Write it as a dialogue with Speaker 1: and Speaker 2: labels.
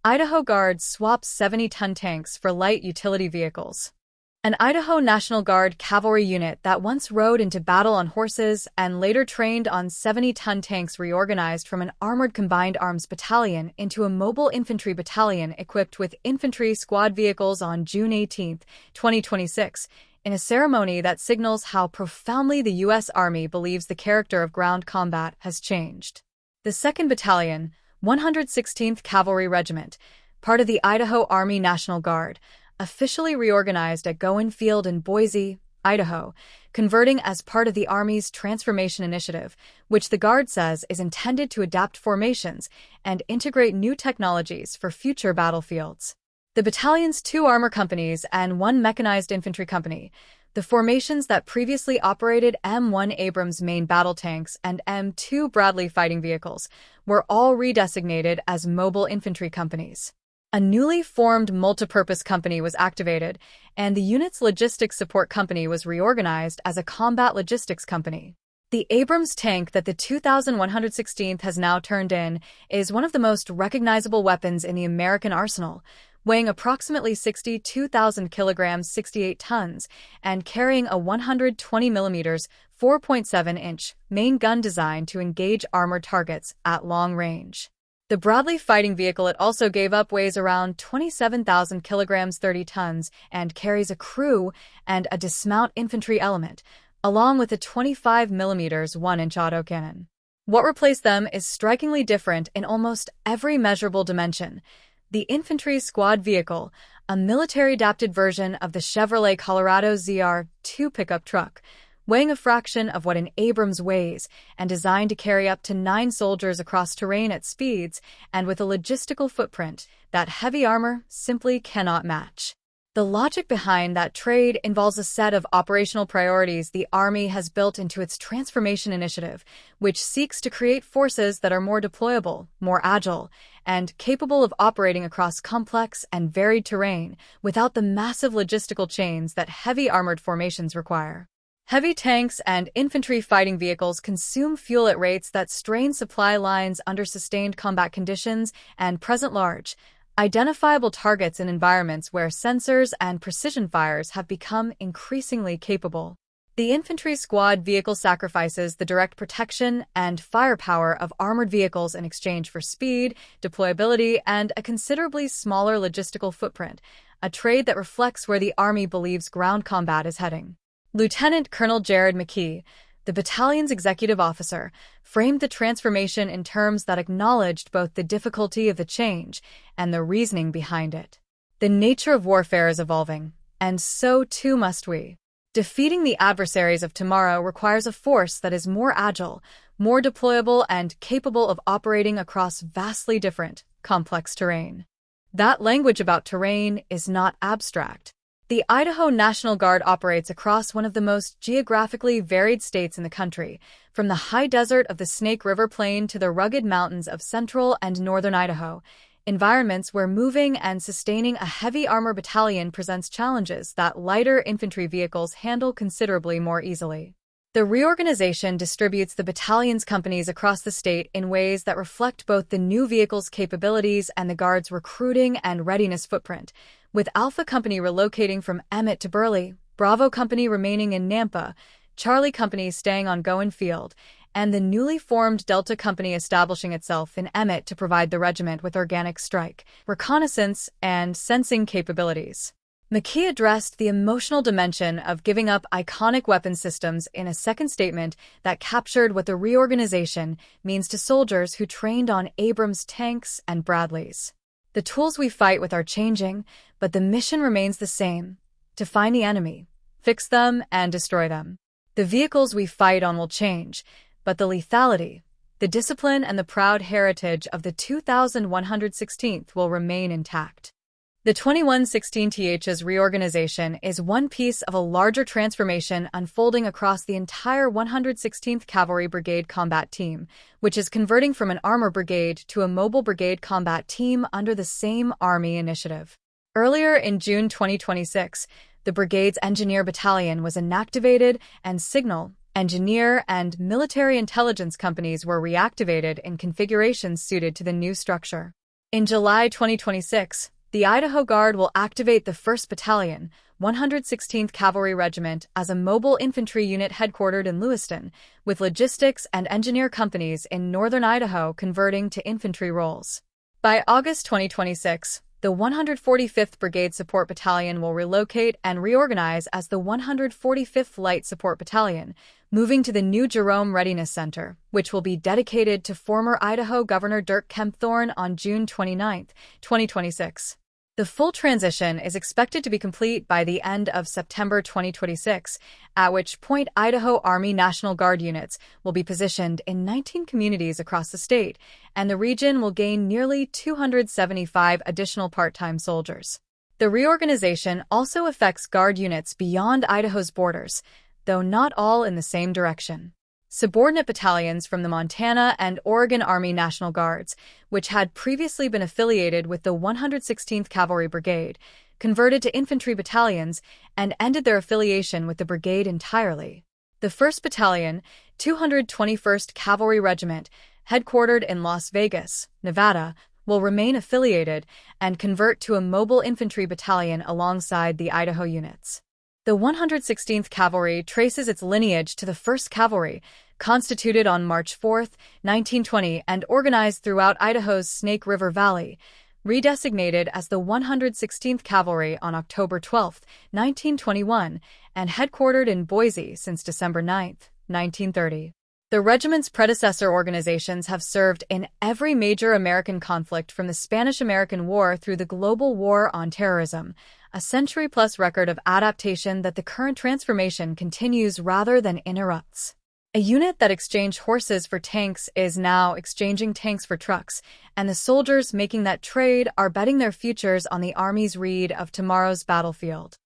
Speaker 1: Idaho Guard swaps 70-ton tanks for light utility vehicles. An Idaho National Guard cavalry unit that once rode into battle on horses and later trained on 70-ton tanks reorganized from an armored combined arms battalion into a mobile infantry battalion equipped with Infantry Squad Vehicles on June 18, 2026, in a ceremony that signals how profoundly the U.S. Army believes the character of ground combat has changed. The 2nd Battalion, 116th Cavalry Regiment, part of the Idaho Army National Guard, officially reorganized at Gowen Field in Boise, Idaho, converting as part of the Army's Transformation Initiative, which the Guard says is intended to adapt formations and integrate new technologies for future battlefields. The battalion's 2 armor companies and 1 mechanized infantry company, the formations that previously operated M1 Abrams main battle tanks and M2 Bradley fighting vehicles, were all redesignated as mobile infantry companies. A newly formed multipurpose company was activated, and the unit's logistics support company was reorganized as a combat logistics company. The Abrams tank that the 2116th has now turned in is one of the most recognizable weapons in the American arsenal, weighing approximately 62,000 kilograms, 68 tons, and carrying a 120mm, 4.7-inch main gun designed to engage armored targets at long range. The Bradley fighting vehicle it also gave up weighs around 27,000 kilograms, 30 tons, and carries a crew and a dismount infantry element, along with a 25mm 1-inch autocannon. What replaced them is strikingly different in almost every measurable dimension. The Infantry Squad Vehicle, a military-adapted version of the Chevrolet Colorado ZR2 pickup truck, weighing a fraction of what an Abrams weighs and designed to carry up to 9 soldiers across terrain at speeds and with a logistical footprint that heavy armor simply cannot match. The logic behind that trade involves a set of operational priorities the Army has built into its Transformation Initiative, which seeks to create forces that are more deployable, more agile, and capable of operating across complex and varied terrain without the massive logistical chains that heavy armored formations require. Heavy tanks and infantry fighting vehicles consume fuel at rates that strain supply lines under sustained combat conditions and present large, identifiable targets in environments where sensors and precision fires have become increasingly capable. The infantry squad vehicle sacrifices the direct protection and firepower of armored vehicles in exchange for speed, deployability, and a considerably smaller logistical footprint, a trade that reflects where the Army believes ground combat is heading. Lieutenant Colonel Jared McKee, the battalion's executive officer, framed the transformation in terms that acknowledged both the difficulty of the change and the reasoning behind it. The nature of warfare is evolving, and so too must we. Defeating the adversaries of tomorrow requires a force that is more agile, more deployable, and capable of operating across vastly different, complex terrain. That language about terrain is not abstract. The Idaho National Guard operates across one of the most geographically varied states in the country, from the high desert of the Snake River Plain to the rugged mountains of central and northern Idaho, environments where moving and sustaining a heavy armor battalion presents challenges that lighter infantry vehicles handle considerably more easily. The reorganization distributes the battalion's companies across the state in ways that reflect both the new vehicle's capabilities and the Guard's recruiting and readiness footprint, with Alpha Company relocating from Emmett to Burley, Bravo Company remaining in Nampa, Charlie Company staying on Gowen Field, and the newly formed Delta Company establishing itself in Emmett to provide the regiment with organic strike, reconnaissance, and sensing capabilities. McKee addressed the emotional dimension of giving up iconic weapon systems in a second statement that captured what the reorganization means to soldiers who trained on Abrams tanks and Bradleys. The tools we fight with are changing, but the mission remains the same: to find the enemy, fix them, and destroy them. The vehicles we fight on will change, but the lethality, the discipline, and the proud heritage of the 2116th will remain intact. The 2116th's reorganization is one piece of a larger transformation unfolding across the entire 116th Cavalry Brigade Combat Team, which is converting from an armor brigade to a mobile brigade combat team under the same Army initiative. Earlier in June 2026, the brigade's Engineer Battalion was inactivated and Signal, Engineer, and Military Intelligence companies were reactivated in configurations suited to the new structure. In July 2026, the Idaho Guard will activate the 1st Battalion, 116th Cavalry Regiment as a mobile infantry unit headquartered in Lewiston, with logistics and engineer companies in northern Idaho converting to infantry roles. By August 2026, the 145th Brigade Support Battalion will relocate and reorganize as the 145th Light Support Battalion, moving to the new Jerome Readiness Center, which will be dedicated to former Idaho Governor Dirk Kempthorne on June 29, 2026. The full transition is expected to be complete by the end of September 2026, at which point Idaho Army National Guard units will be positioned in 19 communities across the state, and the region will gain nearly 275 additional part-time soldiers. The reorganization also affects Guard units beyond Idaho's borders, though not all in the same direction. Subordinate battalions from the Montana and Oregon Army National Guards, which had previously been affiliated with the 116th Cavalry Brigade, converted to infantry battalions and ended their affiliation with the brigade entirely. The 1st Battalion, 221st Cavalry Regiment, headquartered in Las Vegas, Nevada, will remain affiliated and convert to a mobile infantry battalion alongside the Idaho units. The 116th Cavalry traces its lineage to the 1st Cavalry, constituted on March 4, 1920 and organized throughout Idaho's Snake River Valley, redesignated as the 116th Cavalry on October 12, 1921, and headquartered in Boise since December 9, 1930. The regiment's predecessor organizations have served in every major American conflict from the Spanish-American War through the global war on terrorism, a century-plus record of adaptation that the current transformation continues rather than interrupts. A unit that exchanged horses for tanks is now exchanging tanks for trucks, and the soldiers making that trade are betting their futures on the Army's read of tomorrow's battlefield.